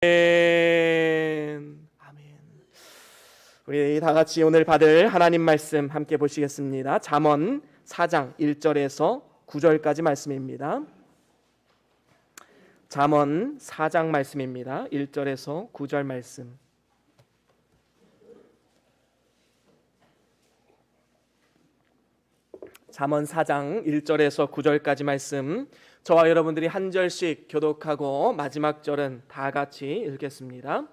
아멘. 우리 다 같이 오늘 받을 하나님 말씀 함께 보시겠습니다. 잠언 4장 1절에서 9절까지 말씀입니다. 잠언 4장 말씀입니다. 1절에서 9절 말씀. 잠언 4장 1절에서 9절까지 말씀, 저와 여러분들이 한 절씩 교독하고 마지막 절은 다 같이 읽겠습니다.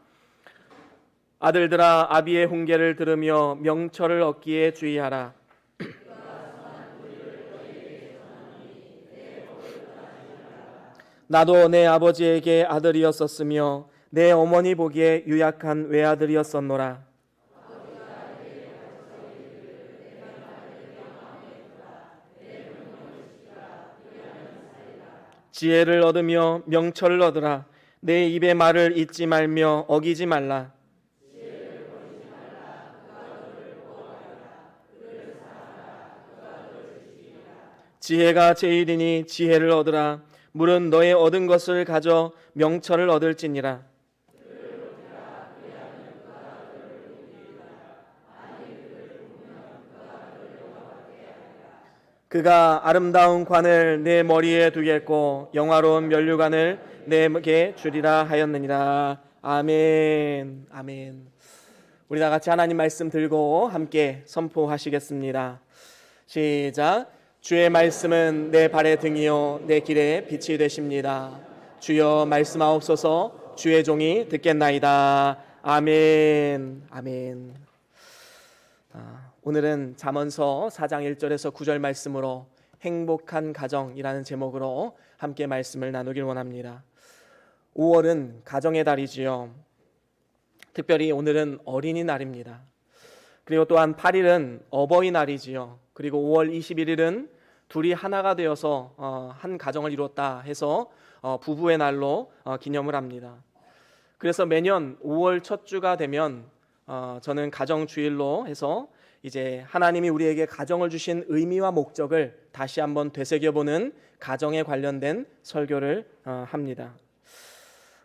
아들들아, 아비의 훈계를 들으며 명철을 얻기에 주의하라. 나도 내 아버지에게 아들이었었으며 내 어머니 보기에 유약한 외아들이었었노라. 지혜를 얻으며 명철을 얻으라. 내 입의 말을 잊지 말며 어기지 말라. 지혜가 제일이니 지혜를 얻으라. 물은 너의 얻은 것을 가져 명철을 얻을지니라. 그가 아름다운 관을 내 머리에 두겠고 영화로운 면류관을 내게 주리라 하였느니라. 아멘. 아멘. 우리 다 같이 하나님 말씀 들고 함께 선포하시겠습니다. 시작. 주의 말씀은 내 발의 등이요 내 길에 빛이 되십니다. 주여 말씀하옵소서. 주의 종이 듣겠나이다. 아멘. 아멘. 오늘은 잠언서 4장 1절에서 9절 말씀으로 행복한 가정이라는 제목으로 함께 말씀을 나누길 원합니다. 5월은 가정의 달이지요. 특별히 오늘은 어린이날입니다. 그리고 또한 8일은 어버이날이지요. 그리고 5월 21일은 둘이 하나가 되어서 한 가정을 이뤘다 해서 부부의 날로 기념을 합니다. 그래서 매년 5월 첫 주가 되면 저는 가정주일로 해서 이제 하나님이 우리에게 가정을 주신 의미와 목적을 다시 한번 되새겨보는 가정에 관련된 설교를 합니다.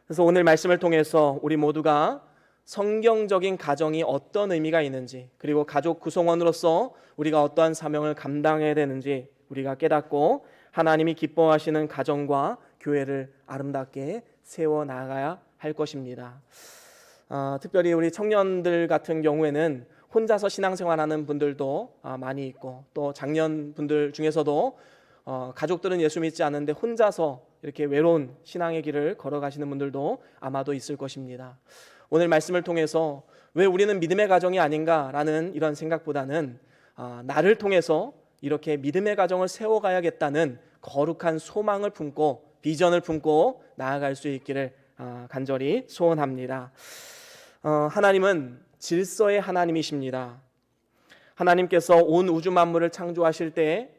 그래서 오늘 말씀을 통해서 우리 모두가 성경적인 가정이 어떤 의미가 있는지, 그리고 가족 구성원으로서 우리가 어떠한 사명을 감당해야 되는지 우리가 깨닫고 하나님이 기뻐하시는 가정과 교회를 아름답게 세워나가야 할 것입니다. 특별히 우리 청년들 같은 경우에는 혼자서 신앙생활하는 분들도 많이 있고, 또 장년분들 중에서도 가족들은 예수 믿지 않는데 혼자서 이렇게 외로운 신앙의 길을 걸어가시는 분들도 아마도 있을 것입니다. 오늘 말씀을 통해서 왜 우리는 믿음의 가정이 아닌가라는 이런 생각보다는 나를 통해서 이렇게 믿음의 가정을 세워가야겠다는 거룩한 소망을 품고 비전을 품고 나아갈 수 있기를 간절히 소원합니다. 하나님은 질서의 하나님이십니다. 하나님께서 온 우주 만물을 창조하실 때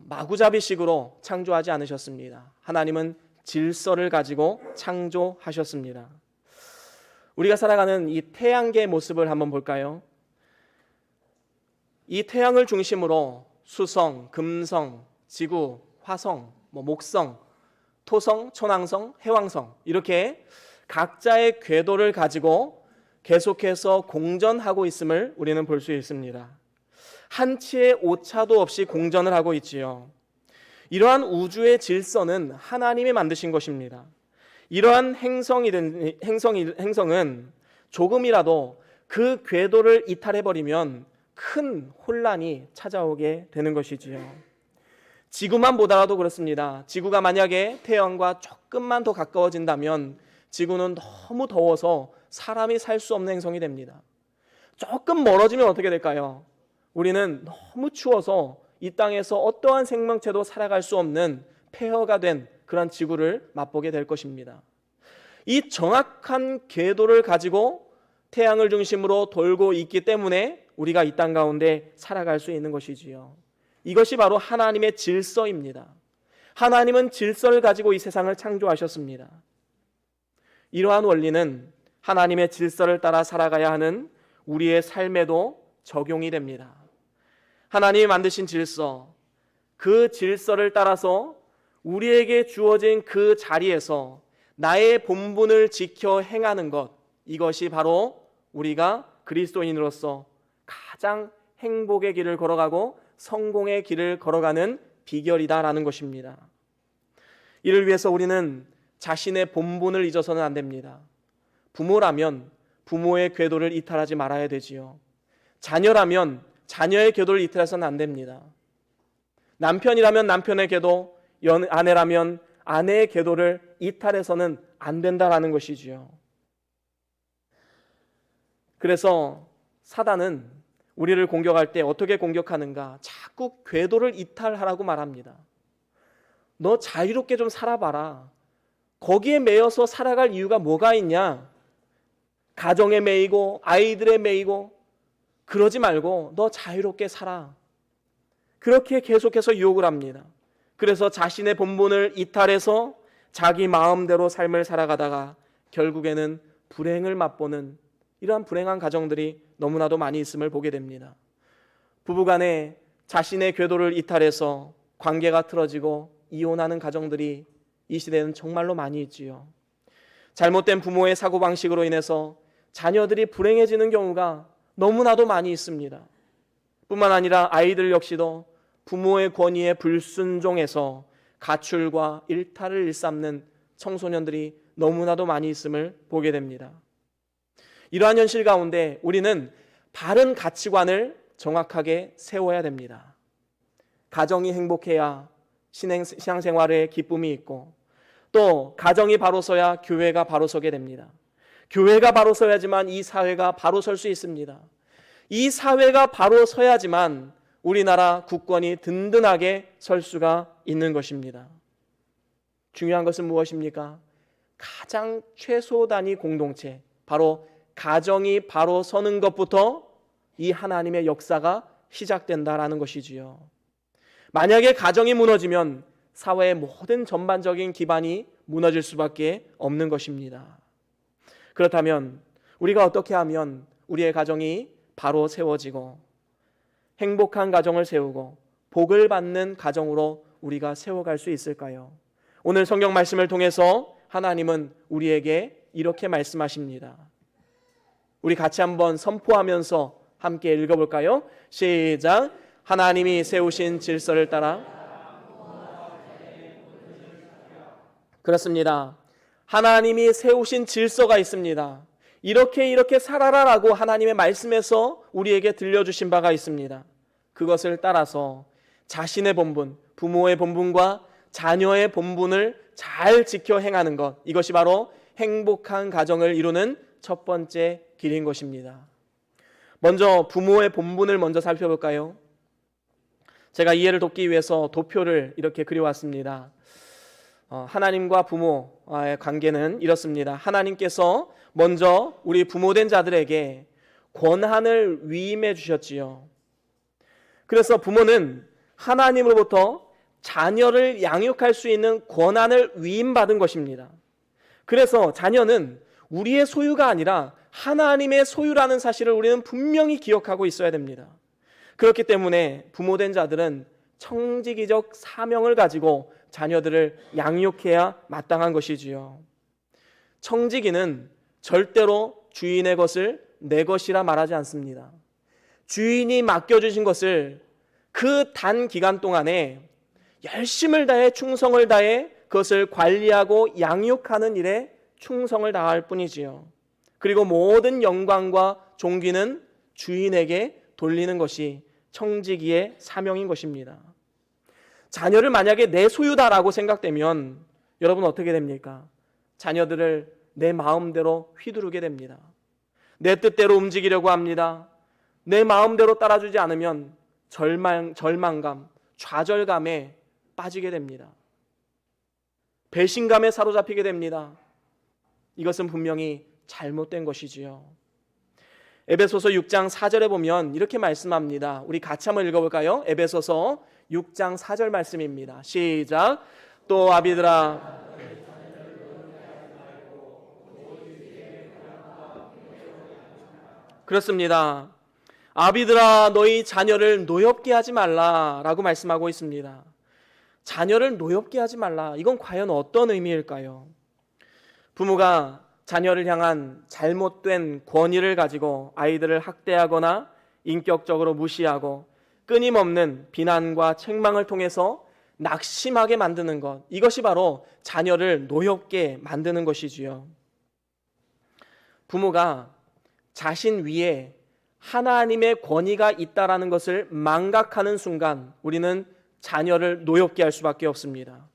마구잡이식으로 창조하지 않으셨습니다. 하나님은 질서를 가지고 창조하셨습니다. 우리가 살아가는 이 태양계의 모습을 한번 볼까요? 이 태양을 중심으로 수성, 금성, 지구, 화성, 목성, 토성, 천왕성, 해왕성 이렇게 각자의 궤도를 가지고 계속해서 공전하고 있음을 우리는 볼 수 있습니다. 한치의 오차도 없이 공전을 하고 있지요. 이러한 우주의 질서는 하나님이 만드신 것입니다. 이러한 행성은 조금이라도 그 궤도를 이탈해버리면 큰 혼란이 찾아오게 되는 것이지요. 지구만 보더라도 그렇습니다. 지구가 만약에 태양과 조금만 더 가까워진다면 지구는 너무 더워서 사람이 살 수 없는 행성이 됩니다. 조금 멀어지면 어떻게 될까요? 우리는 너무 추워서 이 땅에서 어떠한 생명체도 살아갈 수 없는 폐허가 된 그런 지구를 맛보게 될 것입니다. 이 정확한 궤도를 가지고 태양을 중심으로 돌고 있기 때문에 우리가 이 땅 가운데 살아갈 수 있는 것이지요. 이것이 바로 하나님의 질서입니다. 하나님은 질서를 가지고 이 세상을 창조하셨습니다. 이러한 원리는 하나님의 질서를 따라 살아가야 하는 우리의 삶에도 적용이 됩니다. 하나님이 만드신 질서, 그 질서를 따라서 우리에게 주어진 그 자리에서 나의 본분을 지켜 행하는 것, 이것이 바로 우리가 그리스도인으로서 가장 행복의 길을 걸어가고 성공의 길을 걸어가는 비결이다라는 것입니다. 이를 위해서 우리는 자신의 본분을 잊어서는 안 됩니다. 부모라면 부모의 궤도를 이탈하지 말아야 되지요. 자녀라면 자녀의 궤도를 이탈해서는 안 됩니다. 남편이라면 남편의 궤도, 아내라면 아내의 궤도를 이탈해서는 안 된다라는 것이지요. 그래서 사단은 우리를 공격할 때 어떻게 공격하는가? 자꾸 궤도를 이탈하라고 말합니다. 너 자유롭게 좀 살아봐라. 거기에 매여서 살아갈 이유가 뭐가 있냐? 가정에 매이고 아이들에 매이고 그러지 말고 너 자유롭게 살아. 그렇게 계속해서 유혹을 합니다. 그래서 자신의 본분을 이탈해서 자기 마음대로 삶을 살아가다가 결국에는 불행을 맛보는 이러한 불행한 가정들이 너무나도 많이 있음을 보게 됩니다. 부부간에 자신의 궤도를 이탈해서 관계가 틀어지고 이혼하는 가정들이 이 시대에는 정말로 많이 있지요. 잘못된 부모의 사고방식으로 인해서 자녀들이 불행해지는 경우가 너무나도 많이 있습니다. 뿐만 아니라 아이들 역시도 부모의 권위에 불순종해서 가출과 일탈을 일삼는 청소년들이 너무나도 많이 있음을 보게 됩니다. 이러한 현실 가운데 우리는 바른 가치관을 정확하게 세워야 됩니다. 가정이 행복해야 신앙생활에 기쁨이 있고 또 가정이 바로 서야 교회가 바로 서게 됩니다. 교회가 바로 서야지만 이 사회가 바로 설 수 있습니다. 이 사회가 바로 서야지만 우리나라 국권이 든든하게 설 수가 있는 것입니다. 중요한 것은 무엇입니까? 가장 최소 단위 공동체, 바로 가정이 바로 서는 것부터 이 하나님의 역사가 시작된다라는 것이지요. 만약에 가정이 무너지면 사회의 모든 전반적인 기반이 무너질 수밖에 없는 것입니다. 그렇다면 우리가 어떻게 하면 우리의 가정이 바로 세워지고 행복한 가정을 세우고 복을 받는 가정으로 우리가 세워갈 수 있을까요? 오늘 성경 말씀을 통해서 하나님은 우리에게 이렇게 말씀하십니다. 우리 같이 한번 선포하면서 함께 읽어볼까요? 시작. 하나님이 세우신 질서를 따라. 그렇습니다. 하나님이 세우신 질서가 있습니다. 이렇게 살아라라고 하나님의 말씀에서 우리에게 들려주신 바가 있습니다. 그것을 따라서 자신의 본분, 부모의 본분과 자녀의 본분을 잘 지켜 행하는 것, 이것이 바로 행복한 가정을 이루는 첫 번째 길인 것입니다. 먼저 부모의 본분을 먼저 살펴볼까요? 제가 이해를 돕기 위해서 도표를 이렇게 그려왔습니다. 하나님과 부모와의 관계는 이렇습니다. 하나님께서 먼저 우리 부모된 자들에게 권한을 위임해 주셨지요. 그래서 부모는 하나님으로부터 자녀를 양육할 수 있는 권한을 위임받은 것입니다. 그래서 자녀는 우리의 소유가 아니라 하나님의 소유라는 사실을 우리는 분명히 기억하고 있어야 됩니다. 그렇기 때문에 부모된 자들은 청지기적 사명을 가지고 자녀들을 양육해야 마땅한 것이지요. 청지기는 절대로 주인의 것을 내 것이라 말하지 않습니다. 주인이 맡겨주신 것을 그 단 기간 동안에 열심을 다해 충성을 다해 그것을 관리하고 양육하는 일에 충성을 다할 뿐이지요. 그리고 모든 영광과 존귀는 주인에게 돌리는 것이 청지기의 사명인 것입니다. 자녀를 만약에 내 소유다라고 생각되면 여러분 어떻게 됩니까? 자녀들을 내 마음대로 휘두르게 됩니다. 내 뜻대로 움직이려고 합니다. 내 마음대로 따라주지 않으면 절망감, 좌절감에 빠지게 됩니다. 배신감에 사로잡히게 됩니다. 이것은 분명히 잘못된 것이지요. 에베소서 6장 4절에 보면 이렇게 말씀합니다. 우리 같이 한번 읽어볼까요? 에베소서 6장 4절 말씀입니다. 시작. 또 아비들아, 그렇습니다. 아비들아, 너희 자녀를 노엽게 하지 말라라고 말씀하고 있습니다. 자녀를 노엽게 하지 말라. 이건 과연 어떤 의미일까요? 부모가 자녀를 향한 잘못된 권위를 가지고 아이들을 학대하거나 인격적으로 무시하고 끊임없는 비난과 책망을 통해서 낙심하게 만드는 것, 이것이 바로 자녀를 노엽게 만드는 것이지요. 부모가 자신 위에 하나님의 권위가 있다라는 것을 망각하는 순간 우리는 자녀를 노엽게 할 수밖에 없습니다.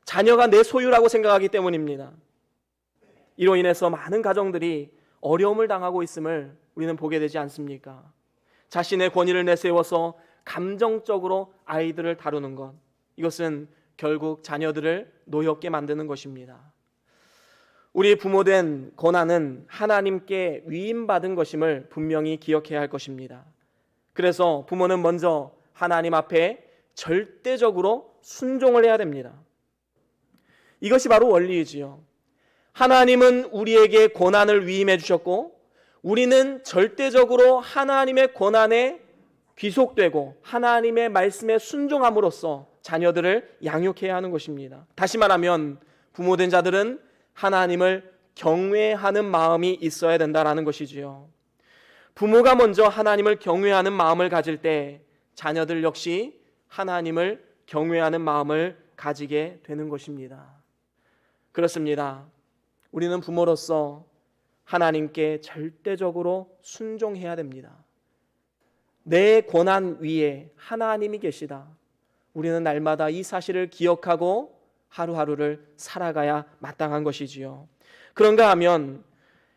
자녀가 내 소유라고 생각하기 때문입니다. 이로 인해서 많은 가정들이 어려움을 당하고 있음을 우리는 보게 되지 않습니까? 자신의 권위를 내세워서 감정적으로 아이들을 다루는 것, 이것은 결국 자녀들을 노엽게 만드는 것입니다. 우리 부모된 고난은 하나님께 위임받은 것임을 분명히 기억해야 할 것입니다. 그래서 부모는 먼저 하나님 앞에 절대적으로 순종을 해야 됩니다. 이것이 바로 원리이지요. 하나님은 우리에게 고난을 위임해 주셨고 우리는 절대적으로 하나님의 고난에 귀속되고 하나님의 말씀에 순종함으로써 자녀들을 양육해야 하는 것입니다. 다시 말하면 부모된 자들은 하나님을 경외하는 마음이 있어야 된다는 것이지요. 부모가 먼저 하나님을 경외하는 마음을 가질 때 자녀들 역시 하나님을 경외하는 마음을 가지게 되는 것입니다. 그렇습니다. 우리는 부모로서 하나님께 절대적으로 순종해야 됩니다. 내 고난 위에 하나님이 계시다. 우리는 날마다 이 사실을 기억하고 하루하루를 살아가야 마땅한 것이지요. 그런가 하면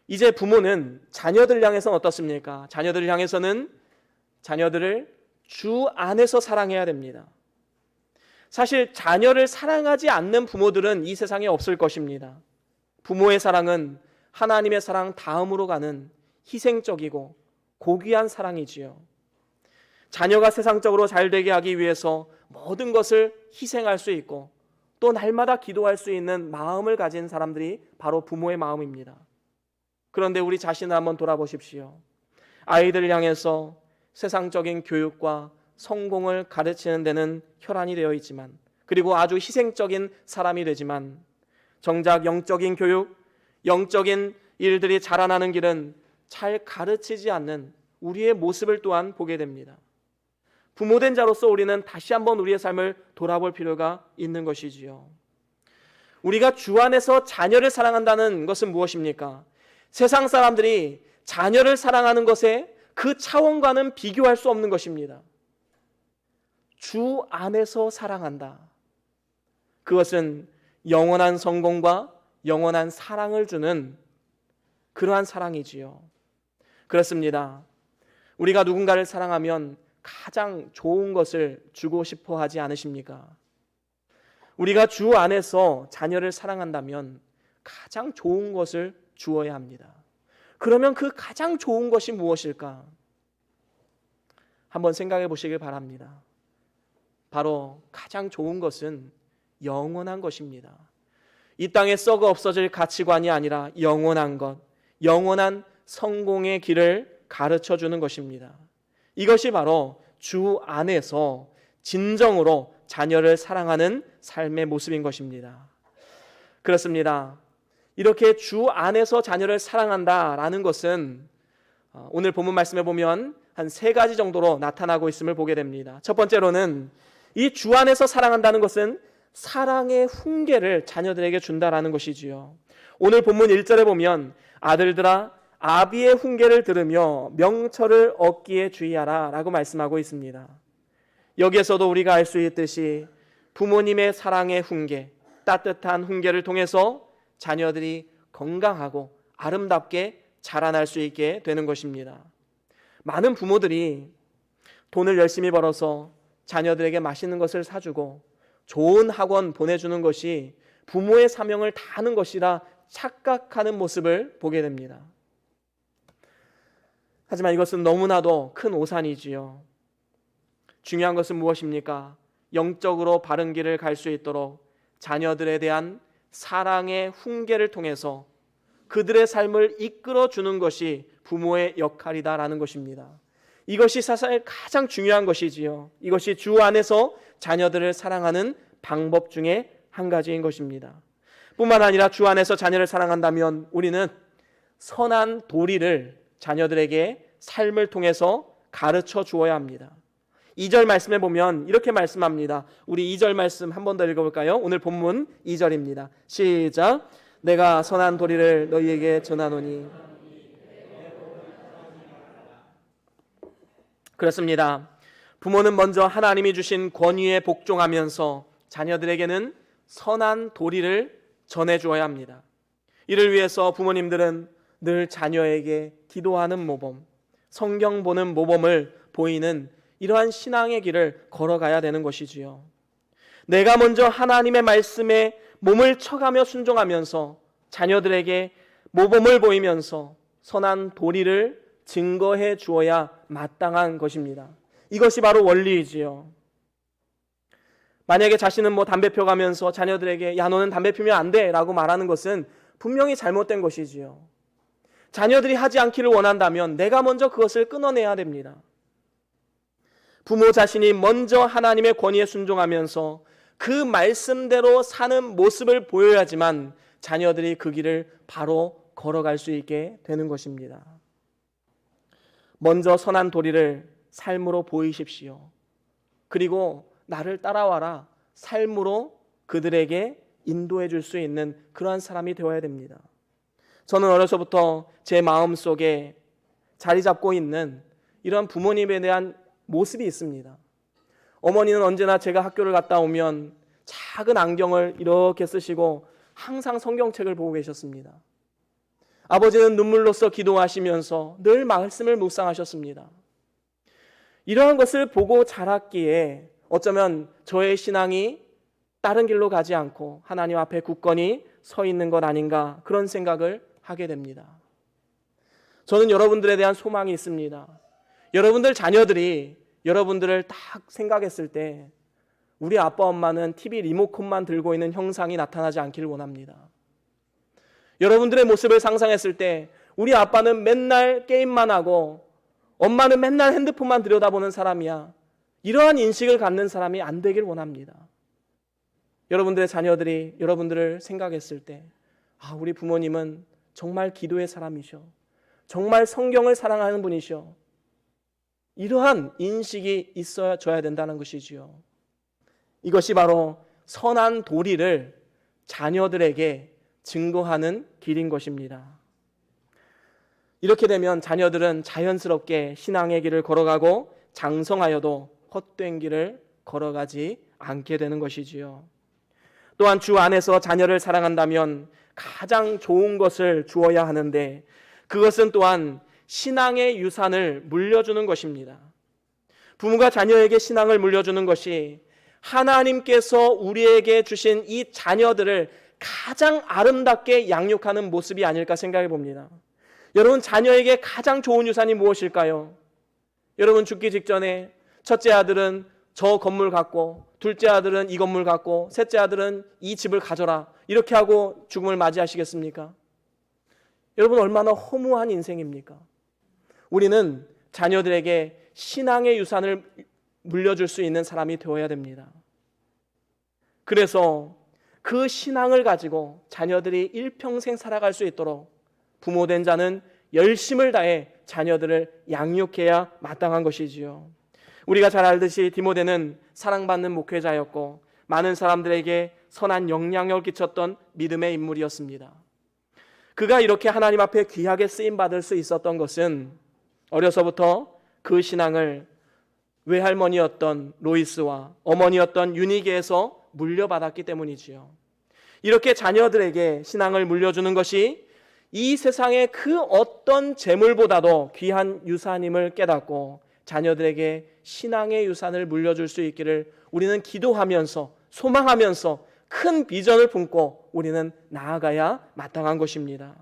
이제 부모는 자녀들 향해서는 어떻습니까? 자녀들 향해서는 자녀들을 주 안에서 사랑해야 됩니다. 사실 자녀를 사랑하지 않는 부모들은 이 세상에 없을 것입니다. 부모의 사랑은 하나님의 사랑 다음으로 가는 희생적이고 고귀한 사랑이지요. 자녀가 세상적으로 잘 되게 하기 위해서 모든 것을 희생할 수 있고 또 날마다 기도할 수 있는 마음을 가진 사람들이 바로 부모의 마음입니다. 그런데 우리 자신을 한번 돌아보십시오. 아이들을 향해서 세상적인 교육과 성공을 가르치는 데는 혈안이 되어 있지만, 그리고 아주 희생적인 사람이 되지만 정작 영적인 교육, 영적인 일들이 자라나는 길은 잘 가르치지 않는 우리의 모습을 또한 보게 됩니다. 부모된 자로서 우리는 다시 한번 우리의 삶을 돌아볼 필요가 있는 것이지요. 우리가 주 안에서 자녀를 사랑한다는 것은 무엇입니까? 세상 사람들이 자녀를 사랑하는 것에 그 차원과는 비교할 수 없는 것입니다. 주 안에서 사랑한다. 그것은 영원한 성공과 영원한 사랑을 주는 그러한 사랑이지요. 그렇습니다. 우리가 누군가를 사랑하면 가장 좋은 것을 주고 싶어 하지 않으십니까? 우리가 주 안에서 자녀를 사랑한다면 가장 좋은 것을 주어야 합니다. 그러면 그 가장 좋은 것이 무엇일까? 한번 생각해 보시길 바랍니다. 바로 가장 좋은 것은 영원한 것입니다. 이 땅에 썩어 없어질 가치관이 아니라 영원한 것, 영원한 성공의 길을 가르쳐 주는 것입니다. 이것이 바로 주 안에서 진정으로 자녀를 사랑하는 삶의 모습인 것입니다. 그렇습니다. 이렇게 주 안에서 자녀를 사랑한다라는 것은 오늘 본문 말씀에 보면 한 3가지 정도로 나타나고 있음을 보게 됩니다. 첫 번째로는 이 주 안에서 사랑한다는 것은 사랑의 훈계를 자녀들에게 준다라는 것이지요. 오늘 본문 1절에 보면 아들들아 아비의 훈계를 들으며 명철을 얻기에 주의하라 라고 말씀하고 있습니다. 여기에서도 우리가 알 수 있듯이 부모님의 사랑의 훈계, 따뜻한 훈계를 통해서 자녀들이 건강하고 아름답게 자라날 수 있게 되는 것입니다. 많은 부모들이 돈을 열심히 벌어서 자녀들에게 맛있는 것을 사주고 좋은 학원 보내주는 것이 부모의 사명을 다하는 것이라 착각하는 모습을 보게 됩니다. 하지만 이것은 너무나도 큰 오산이지요. 중요한 것은 무엇입니까? 영적으로 바른 길을 갈 수 있도록 자녀들에 대한 사랑의 훈계를 통해서 그들의 삶을 이끌어주는 것이 부모의 역할이다라는 것입니다. 이것이 사실 가장 중요한 것이지요. 이것이 주 안에서 자녀들을 사랑하는 방법 중에 한 가지인 것입니다. 뿐만 아니라 주 안에서 자녀를 사랑한다면 우리는 선한 도리를 자녀들에게 삶을 통해서 가르쳐 주어야 합니다. 2절 말씀에 보면 이렇게 말씀합니다. 우리 2절 말씀 한 번 더 읽어볼까요? 오늘 본문 2절입니다. 시작. 내가 선한 도리를 너희에게 전하노니. 그렇습니다. 부모는 먼저 하나님이 주신 권위에 복종하면서 자녀들에게는 선한 도리를 전해주어야 합니다. 이를 위해서 부모님들은 늘 자녀에게 기도하는 모범, 성경 보는 모범을 보이는 이러한 신앙의 길을 걸어가야 되는 것이지요. 내가 먼저 하나님의 말씀에 몸을 쳐가며 순종하면서 자녀들에게 모범을 보이면서 선한 도리를 증거해 주어야 마땅한 것입니다. 이것이 바로 원리이지요. 만약에 자신은 담배 펴가면서 자녀들에게 야 너는 담배 피우면 안 돼 라고 말하는 것은 분명히 잘못된 것이지요. 자녀들이 하지 않기를 원한다면 내가 먼저 그것을 끊어내야 됩니다. 부모 자신이 먼저 하나님의 권위에 순종하면서 그 말씀대로 사는 모습을 보여야지만 자녀들이 그 길을 바로 걸어갈 수 있게 되는 것입니다. 먼저 선한 도리를 삶으로 보이십시오. 그리고 나를 따라와라 삶으로 그들에게 인도해 줄 수 있는 그러한 사람이 되어야 됩니다. 저는 어려서부터 제 마음속에 자리 잡고 있는 이런 부모님에 대한 모습이 있습니다. 어머니는 언제나 제가 학교를 갔다 오면 작은 안경을 이렇게 쓰시고 항상 성경책을 보고 계셨습니다. 아버지는 눈물로써 기도하시면서 늘 말씀을 묵상하셨습니다. 이러한 것을 보고 자랐기에 어쩌면 저의 신앙이 다른 길로 가지 않고 하나님 앞에 굳건히 서 있는 것 아닌가 그런 생각을 하게 됩니다. 저는 여러분들에 대한 소망이 있습니다. 여러분들 자녀들이 여러분들을 딱 생각했을 때 우리 아빠 엄마는 TV 리모컨만 들고 있는 형상이 나타나지 않기를 원합니다. 여러분들의 모습을 상상했을 때 우리 아빠는 맨날 게임만 하고 엄마는 맨날 핸드폰만 들여다보는 사람이야. 이러한 인식을 갖는 사람이 안 되길 원합니다. 여러분들의 자녀들이 여러분들을 생각했을 때 우리 부모님은 정말 기도의 사람이셔. 정말 성경을 사랑하는 분이셔. 이러한 인식이 있어줘야 된다는 것이지요. 이것이 바로 선한 도리를 자녀들에게 증거하는 길인 것입니다. 이렇게 되면 자녀들은 자연스럽게 신앙의 길을 걸어가고 장성하여도 헛된 길을 걸어가지 않게 되는 것이지요. 또한 주 안에서 자녀를 사랑한다면 가장 좋은 것을 주어야 하는데 그것은 또한 신앙의 유산을 물려주는 것입니다. 부모가 자녀에게 신앙을 물려주는 것이 하나님께서 우리에게 주신 이 자녀들을 가장 아름답게 양육하는 모습이 아닐까 생각해 봅니다. 여러분 자녀에게 가장 좋은 유산이 무엇일까요? 여러분 죽기 직전에 첫째 아들은 저 건물 갖고 둘째 아들은 이 건물 갖고 셋째 아들은 이 집을 가져라 이렇게 하고 죽음을 맞이하시겠습니까? 여러분 얼마나 허무한 인생입니까? 우리는 자녀들에게 신앙의 유산을 물려줄 수 있는 사람이 되어야 됩니다. 그래서 그 신앙을 가지고 자녀들이 일평생 살아갈 수 있도록 부모된 자는 열심을 다해 자녀들을 양육해야 마땅한 것이지요. 우리가 잘 알듯이 디모데는 사랑받는 목회자였고 많은 사람들에게 선한 영향력을 끼쳤던 믿음의 인물이었습니다. 그가 이렇게 하나님 앞에 귀하게 쓰임받을 수 있었던 것은 어려서부터 그 신앙을 외할머니였던 로이스와 어머니였던 유니게에서 물려받았기 때문이지요. 이렇게 자녀들에게 신앙을 물려주는 것이 이 세상의 그 어떤 재물보다도 귀한 유산임을 깨닫고 자녀들에게 신앙의 유산을 물려줄 수 있기를 우리는 기도하면서 소망하면서 큰 비전을 품고 우리는 나아가야 마땅한 것입니다.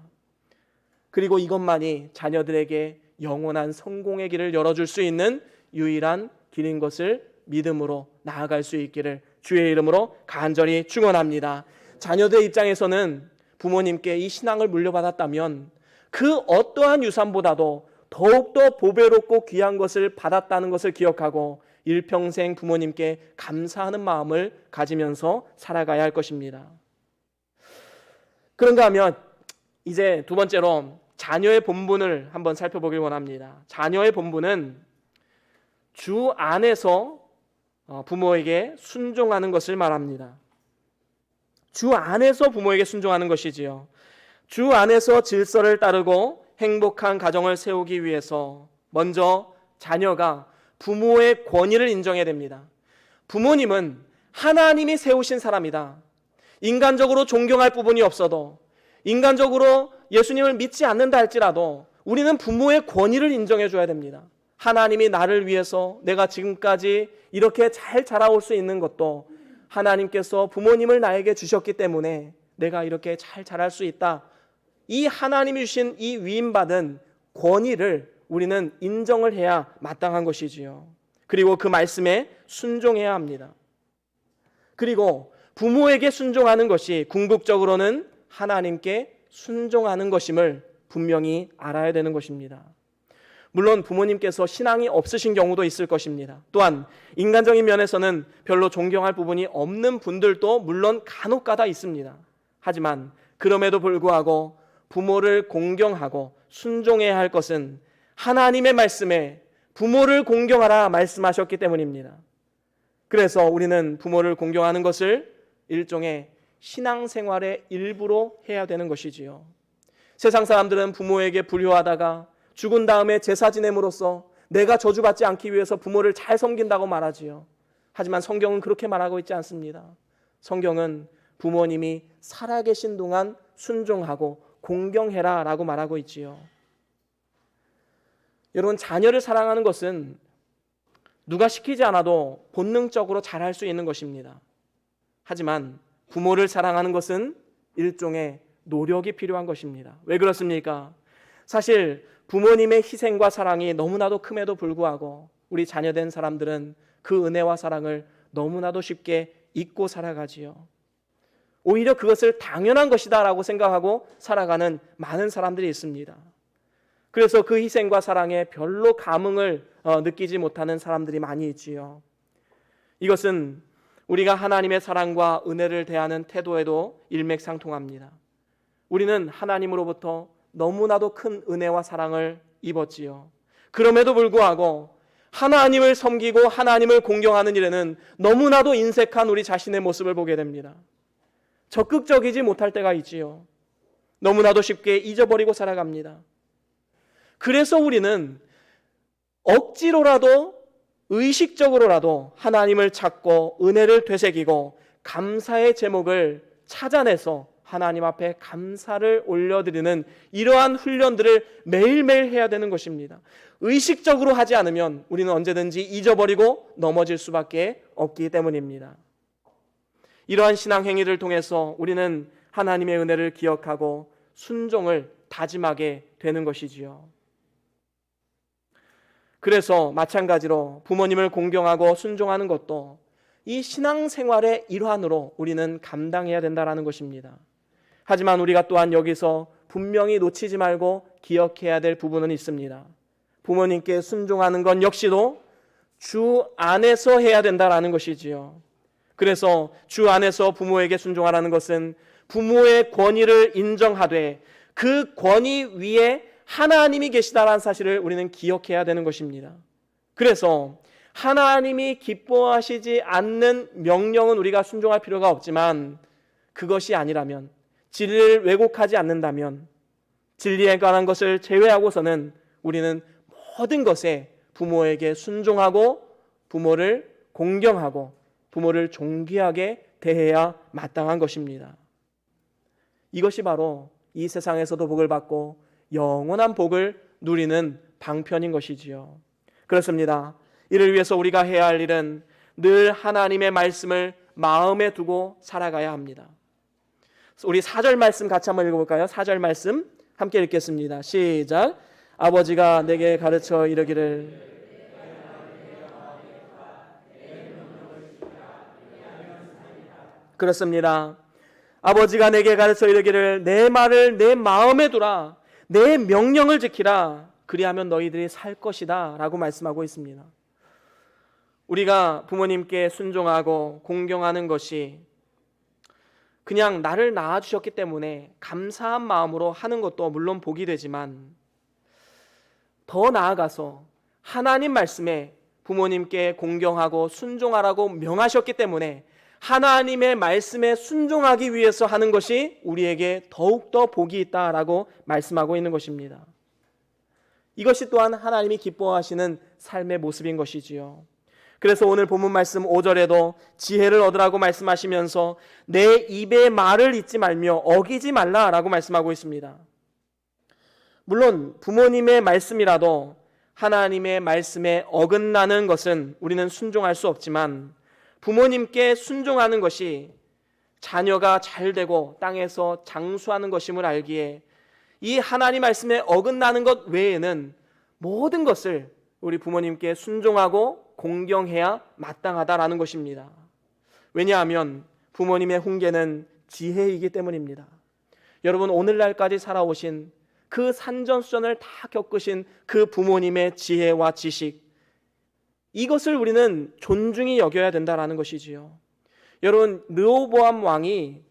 그리고 이것만이 자녀들에게 영원한 성공의 길을 열어줄 수 있는 유일한 길인 것을 믿음으로 나아갈 수 있기를 주의 이름으로 간절히 축원합니다. 자녀들의 입장에서는 부모님께 이 신앙을 물려받았다면 그 어떠한 유산보다도 더욱더 보배롭고 귀한 것을 받았다는 것을 기억하고 일평생 부모님께 감사하는 마음을 가지면서 살아가야 할 것입니다. 그런가 하면 이제 두 번째로 자녀의 본분을 한번 살펴보길 원합니다. 자녀의 본분은 주 안에서 부모에게 순종하는 것을 말합니다. 주 안에서 부모에게 순종하는 것이지요. 주 안에서 질서를 따르고 행복한 가정을 세우기 위해서 먼저 자녀가 부모의 권위를 인정해야 됩니다. 부모님은 하나님이 세우신 사람이다. 인간적으로 존경할 부분이 없어도, 인간적으로 예수님을 믿지 않는다 할지라도 우리는 부모의 권위를 인정해 줘야 됩니다. 하나님이 나를 위해서 내가 지금까지 이렇게 잘 자라올 수 있는 것도 하나님께서 부모님을 나에게 주셨기 때문에 내가 이렇게 잘 자랄 수 있다. 이 하나님이 주신 이 위임받은 권위를 우리는 인정을 해야 마땅한 것이지요. 그리고 그 말씀에 순종해야 합니다. 그리고 부모에게 순종하는 것이 궁극적으로는 하나님께 순종하는 것임을 분명히 알아야 되는 것입니다. 물론 부모님께서 신앙이 없으신 경우도 있을 것입니다. 또한 인간적인 면에서는 별로 존경할 부분이 없는 분들도 물론 간혹가다 있습니다. 하지만 그럼에도 불구하고 부모를 공경하고 순종해야 할 것은 하나님의 말씀에 부모를 공경하라 말씀하셨기 때문입니다. 그래서 우리는 부모를 공경하는 것을 일종의 신앙생활의 일부로 해야 되는 것이지요. 세상 사람들은 부모에게 불효하다가 죽은 다음에 제사 지냄으로써 내가 저주받지 않기 위해서 부모를 잘 섬긴다고 말하지요. 하지만 성경은 그렇게 말하고 있지 않습니다. 성경은 부모님이 살아계신 동안 순종하고 공경해라 라고 말하고 있지요. 여러분, 자녀를 사랑하는 것은 누가 시키지 않아도 본능적으로 잘할 수 있는 것입니다. 하지만 부모를 사랑하는 것은 일종의 노력이 필요한 것입니다. 왜 그렇습니까? 사실 부모님의 희생과 사랑이 너무나도 큼에도 불구하고 우리 자녀된 사람들은 그 은혜와 사랑을 너무나도 쉽게 잊고 살아가지요. 오히려 그것을 당연한 것이다 라고 생각하고 살아가는 많은 사람들이 있습니다. 그래서 그 희생과 사랑에 별로 감흥을 느끼지 못하는 사람들이 많이 있지요. 이것은 우리가 하나님의 사랑과 은혜를 대하는 태도에도 일맥상통합니다. 우리는 하나님으로부터 너무나도 큰 은혜와 사랑을 입었지요. 그럼에도 불구하고 하나님을 섬기고 하나님을 공경하는 일에는 너무나도 인색한 우리 자신의 모습을 보게 됩니다. 적극적이지 못할 때가 있지요. 너무나도 쉽게 잊어버리고 살아갑니다. 그래서 우리는 억지로라도 의식적으로라도 하나님을 찾고 은혜를 되새기고 감사의 제목을 찾아내서 하나님 앞에 감사를 올려드리는 이러한 훈련들을 매일매일 해야 되는 것입니다. 의식적으로 하지 않으면 우리는 언제든지 잊어버리고 넘어질 수밖에 없기 때문입니다. 이러한 신앙 행위를 통해서 우리는 하나님의 은혜를 기억하고 순종을 다짐하게 되는 것이지요. 그래서 마찬가지로 부모님을 공경하고 순종하는 것도 이 신앙생활의 일환으로 우리는 감당해야 된다는 것입니다. 하지만 우리가 또한 여기서 분명히 놓치지 말고 기억해야 될 부분은 있습니다. 부모님께 순종하는 건 역시도 주 안에서 해야 된다는 것이지요. 그래서 주 안에서 부모에게 순종하라는 것은 부모의 권위를 인정하되 그 권위 위에 하나님이 계시다라는 사실을 우리는 기억해야 되는 것입니다. 그래서 하나님이 기뻐하시지 않는 명령은 우리가 순종할 필요가 없지만 그것이 아니라면, 진리를 왜곡하지 않는다면, 진리에 관한 것을 제외하고서는 우리는 모든 것에 부모에게 순종하고 부모를 공경하고 부모를 존귀하게 대해야 마땅한 것입니다. 이것이 바로 이 세상에서도 복을 받고 영원한 복을 누리는 방편인 것이지요. 그렇습니다. 이를 위해서 우리가 해야 할 일은 늘 하나님의 말씀을 마음에 두고 살아가야 합니다. 우리 4절 말씀 같이 한번 읽어볼까요? 4절 말씀 함께 읽겠습니다. 시작. 아버지가 내게 가르쳐 이르기를 그렇습니다. 아버지가 내게 가르쳐 이르기를 내 말을 내 마음에 두라, 내 명령을 지키라, 그리하면 너희들이 살 것이다 라고 말씀하고 있습니다. 우리가 부모님께 순종하고 공경하는 것이 그냥 나를 낳아주셨기 때문에 감사한 마음으로 하는 것도 물론 복이 되지만 더 나아가서 하나님 말씀에 부모님께 공경하고 순종하라고 명하셨기 때문에 하나님의 말씀에 순종하기 위해서 하는 것이 우리에게 더욱더 복이 있다라고 말씀하고 있는 것입니다. 이것이 또한 하나님이 기뻐하시는 삶의 모습인 것이지요. 그래서 오늘 본문 말씀 5절에도 지혜를 얻으라고 말씀하시면서 내 입의 말을 잊지 말며 어기지 말라라고 말씀하고 있습니다. 물론 부모님의 말씀이라도 하나님의 말씀에 어긋나는 것은 우리는 순종할 수 없지만 부모님께 순종하는 것이 자녀가 잘 되고 땅에서 장수하는 것임을 알기에 이 하나님 말씀에 어긋나는 것 외에는 모든 것을 우리 부모님께 순종하고 공경해야 마땅하다라는 것입니다. 왜냐하면 부모님의 훈계는 지혜이기 때문입니다. 여러분, 오늘날까지 살아오신 그 산전수전을 다 겪으신 그 부모님의 지혜와 지식, 이것을 우리는 존중히 여겨야 된다라는 것이지요. 여러분, 르호보암 왕이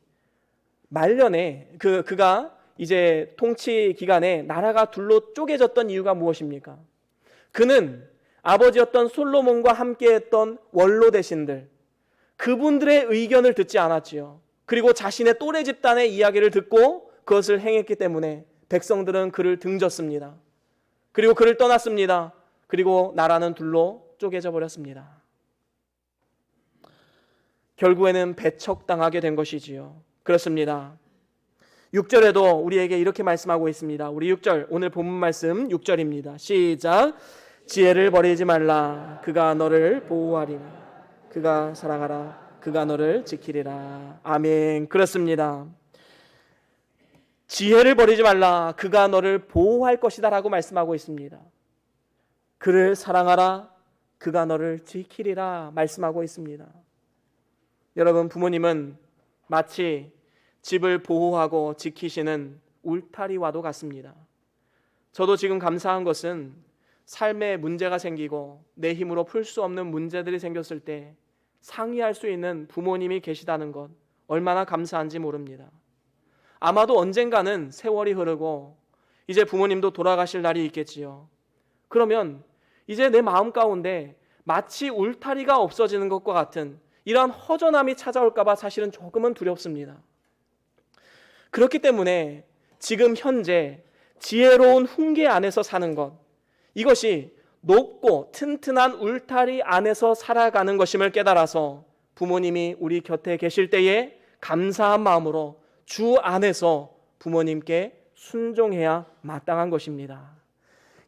말년에 그가 이제 통치 기간에 나라가 둘로 쪼개졌던 이유가 무엇입니까? 그는 아버지였던 솔로몬과 함께했던 원로 대신들, 그분들의 의견을 듣지 않았지요. 그리고 자신의 또래 집단의 이야기를 듣고 그것을 행했기 때문에 백성들은 그를 등졌습니다. 그리고 그를 떠났습니다. 그리고 나라는 둘로 쪼개져 버렸습니다. 결국에는 배척당하게 된 것이지요. 그렇습니다. 6절에도 우리에게 이렇게 말씀하고 있습니다. 우리 6절, 오늘 본문 말씀 6절입니다. 시작. 지혜를 버리지 말라. 그가 너를 보호하리니. 그가 사랑하라. 그가 너를 지키리라. 아멘. 그렇습니다. 지혜를 버리지 말라. 그가 너를 보호할 것이다 라고 말씀하고 있습니다. 그를 사랑하라. 그가 너를 지키리라 말씀하고 있습니다. 여러분, 부모님은 마치 집을 보호하고 지키시는 울타리와도 같습니다. 저도 지금 감사한 것은 삶에 문제가 생기고 내 힘으로 풀 수 없는 문제들이 생겼을 때 상의할 수 있는 부모님이 계시다는 것, 얼마나 감사한지 모릅니다. 아마도 언젠가는 세월이 흐르고 이제 부모님도 돌아가실 날이 있겠지요. 그러면 이제 내 마음 가운데 마치 울타리가 없어지는 것과 같은 이러한 허전함이 찾아올까 봐 사실은 조금은 두렵습니다. 그렇기 때문에 지금 현재 지혜로운 훈계 안에서 사는 것, 이것이 높고 튼튼한 울타리 안에서 살아가는 것임을 깨달아서 부모님이 우리 곁에 계실 때에 감사한 마음으로 주 안에서 부모님께 순종해야 마땅한 것입니다.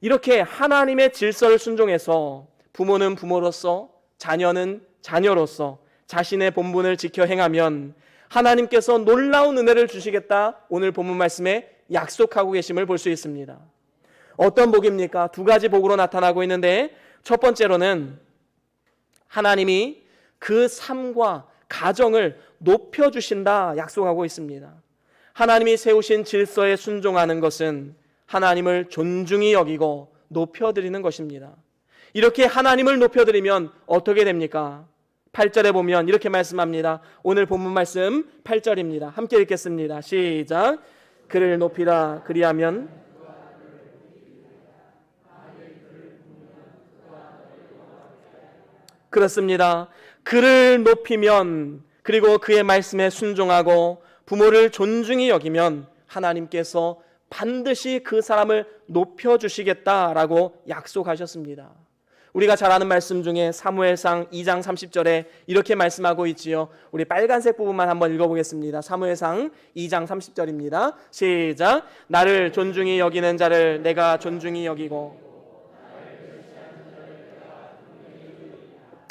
이렇게 하나님의 질서를 순종해서 부모는 부모로서, 자녀는 자녀로서 자신의 본분을 지켜 행하면 하나님께서 놀라운 은혜를 주시겠다, 오늘 본문 말씀에 약속하고 계심을 볼 수 있습니다. 어떤 복입니까? 두 가지 복으로 나타나고 있는데, 첫 번째로는 하나님이 그 삶과 가정을 높여주신다 약속하고 있습니다. 하나님이 세우신 질서에 순종하는 것은 하나님을 존중히 여기고 높여드리는 것입니다. 이렇게 하나님을 높여드리면 어떻게 됩니까? 8절에 보면 이렇게 말씀합니다. 오늘 본문 말씀 8절입니다. 함께 읽겠습니다. 시작. 그를 높이라. 그리하면 그렇습니다. 그를 높이면, 그리고 그의 말씀에 순종하고 부모를 존중히 여기면 하나님께서 반드시 그 사람을 높여주시겠다라고 약속하셨습니다. 우리가 잘 아는 말씀 중에 사무엘상 2장 30절에 이렇게 말씀하고 있지요. 우리 빨간색 부분만 한번 읽어보겠습니다. 사무엘상 2장 30절입니다. 시작. 나를 존중히 여기는 자를 내가 존중히 여기고.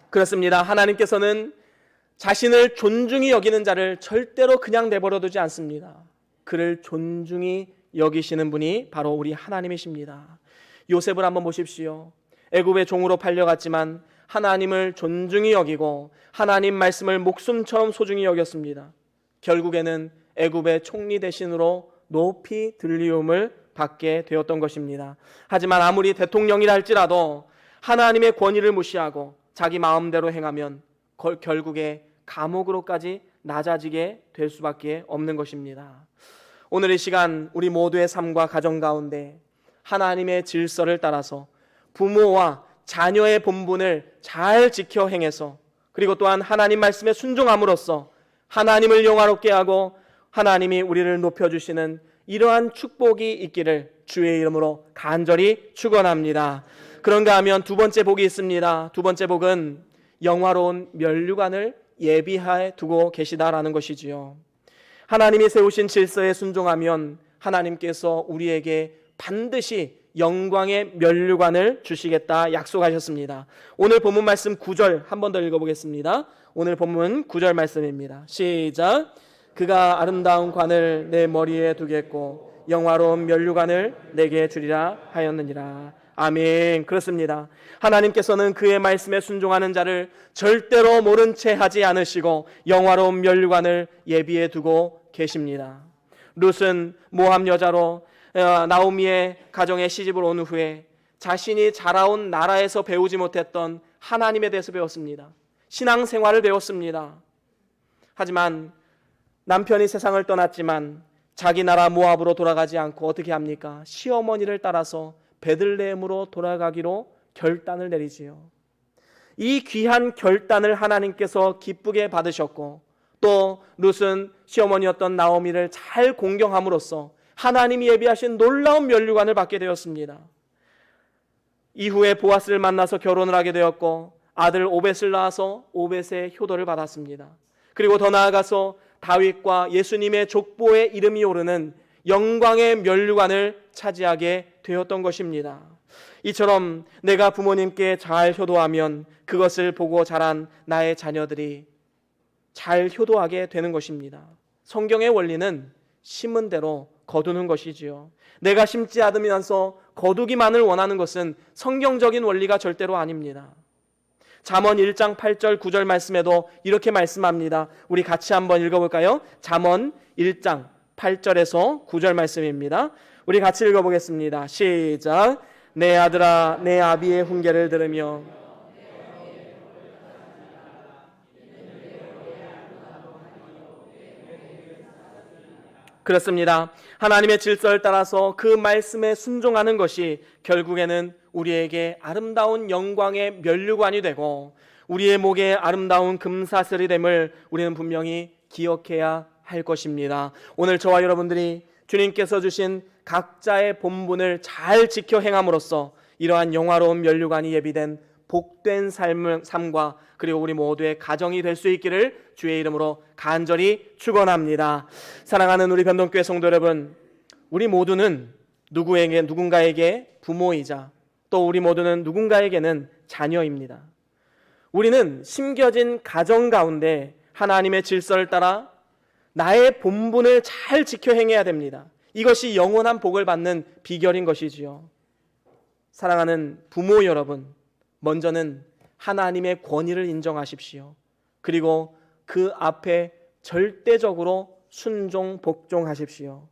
그렇습니다. 하나님께서는 자신을 존중히 여기는 자를 절대로 그냥 내버려 두지 않습니다. 그를 존중히 여기시는 분이 바로 우리 하나님이십니다. 요셉을 한번 보십시오. 애굽의 종으로 팔려갔지만 하나님을 존중히 여기고 하나님 말씀을 목숨처럼 소중히 여겼습니다. 결국에는 애굽의 총리 대신으로 높이 들리움을 받게 되었던 것입니다. 하지만 아무리 대통령이라 할지라도 하나님의 권위를 무시하고 자기 마음대로 행하면 결국에 감옥으로까지 낮아지게 될 수밖에 없는 것입니다. 오늘 이 시간 우리 모두의 삶과 가정 가운데 하나님의 질서를 따라서 부모와 자녀의 본분을 잘 지켜 행해서, 그리고 또한 하나님 말씀에 순종함으로써 하나님을 영화롭게 하고 하나님이 우리를 높여주시는 이러한 축복이 있기를 주의 이름으로 간절히 축원합니다. 그런가 하면 두 번째 복이 있습니다. 두 번째 복은 영화로운 면류관을 예비해 두고 계시다라는 것이지요. 하나님이 세우신 질서에 순종하면 하나님께서 우리에게 반드시 영광의 면류관을 주시겠다 약속하셨습니다. 오늘 본문 말씀 9절 한 번 더 읽어보겠습니다. 오늘 본문 9절 말씀입니다. 시작. 그가 아름다운 관을 내 머리에 두겠고 영화로운 면류관을 내게 주리라 하였느니라. 아멘. 그렇습니다. 하나님께서는 그의 말씀에 순종하는 자를 절대로 모른 채 하지 않으시고 영화로운 면류관을 예비해 두고 계십니다. 룻은 모함 여자로 나오미의 가정에 시집을 온 후에 자신이 자라온 나라에서 배우지 못했던 하나님에 대해서 배웠습니다. 신앙생활을 배웠습니다. 하지만 남편이 세상을 떠났지만 자기 나라 모압으로 돌아가지 않고 어떻게 합니까? 시어머니를 따라서 베들레헴으로 돌아가기로 결단을 내리지요. 이 귀한 결단을 하나님께서 기쁘게 받으셨고, 또 룻은 시어머니였던 나오미를 잘 공경함으로써 하나님이 예비하신 놀라운 면류관을 받게 되었습니다. 이후에 보아스를 만나서 결혼을 하게 되었고 아들 오벳을 낳아서 오벳의 효도를 받았습니다. 그리고 더 나아가서 다윗과 예수님의 족보에 이름이 오르는 영광의 면류관을 차지하게 되었던 것입니다. 이처럼 내가 부모님께 잘 효도하면 그것을 보고 자란 나의 자녀들이 잘 효도하게 되는 것입니다. 성경의 원리는 심은 대로 거두는 것이지요. 내가 심지 않으면서 거두기만을 원하는 것은 성경적인 원리가 절대로 아닙니다. 잠언 1장 8절 9절 말씀에도 이렇게 말씀합니다. 우리 같이 한번 읽어볼까요? 잠언 1장 8절에서 9절 말씀입니다. 우리 같이 읽어보겠습니다. 시작. 내 아들아 내 아비의 훈계를 들으며 그렇습니다. 하나님의 질서를 따라서 그 말씀에 순종하는 것이 결국에는 우리에게 아름다운 영광의 면류관이 되고 우리의 목에 아름다운 금사슬이 됨을 우리는 분명히 기억해야 할 것입니다. 오늘 저와 여러분들이 주님께서 주신 각자의 본분을 잘 지켜 행함으로써 이러한 영화로운 면류관이 예비된 복된 삶과 그리고 우리 모두의 가정이 될 수 있기를 주의 이름으로 간절히 축원합니다. 사랑하는 우리 변동교회 성도 여러분, 우리 모두는 누군가에게 부모이자 또 우리 모두는 누군가에게는 자녀입니다. 우리는 심겨진 가정 가운데 하나님의 질서를 따라 나의 본분을 잘 지켜 행해야 됩니다. 이것이 영원한 복을 받는 비결인 것이지요. 사랑하는 부모 여러분, 먼저는 하나님의 권위를 인정하십시오. 그리고 그 앞에 절대적으로 순종 복종하십시오.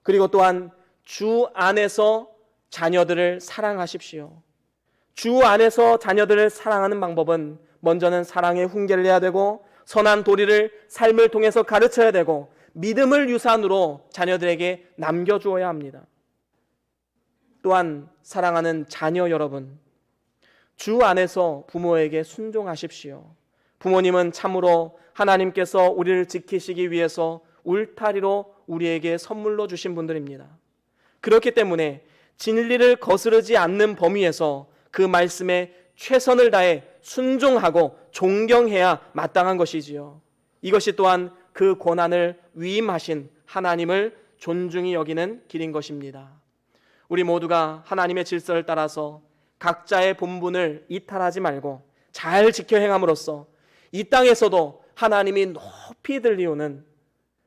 그리고 또한 주 안에서 자녀들을 사랑하십시오. 주 안에서 자녀들을 사랑하는 방법은 먼저는 사랑의 훈계를 해야 되고 선한 도리를 삶을 통해서 가르쳐야 되고 믿음을 유산으로 자녀들에게 남겨주어야 합니다. 또한 사랑하는 자녀 여러분, 주 안에서 부모에게 순종하십시오. 부모님은 참으로 하나님께서 우리를 지키시기 위해서 울타리로 우리에게 선물로 주신 분들입니다. 그렇기 때문에 진리를 거스르지 않는 범위에서 그 말씀에 최선을 다해 순종하고 존경해야 마땅한 것이지요. 이것이 또한 그 권한을 위임하신 하나님을 존중히 여기는 길인 것입니다. 우리 모두가 하나님의 질서를 따라서 각자의 본분을 이탈하지 말고 잘 지켜 행함으로써 이 땅에서도 하나님이 높이 들리우는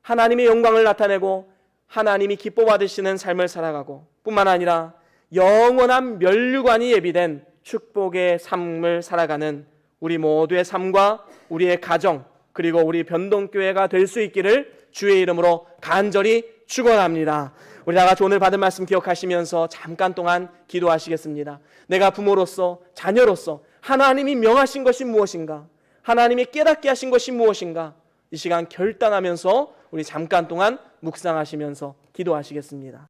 하나님의 영광을 나타내고 하나님이 기뻐 받으시는 삶을 살아가고 뿐만 아니라 영원한 면류관이 예비된 축복의 삶을 살아가는 우리 모두의 삶과 우리의 가정 그리고 우리 변동교회가 될 수 있기를 주의 이름으로 간절히 축원합니다. 우리 다 같이 오늘 받은 말씀 기억하시면서 잠깐 동안 기도하시겠습니다. 내가 부모로서 자녀로서 하나님이 명하신 것이 무엇인가? 하나님이 깨닫게 하신 것이 무엇인가? 이 시간 결단하면서 우리 잠깐 동안 묵상하시면서 기도하시겠습니다.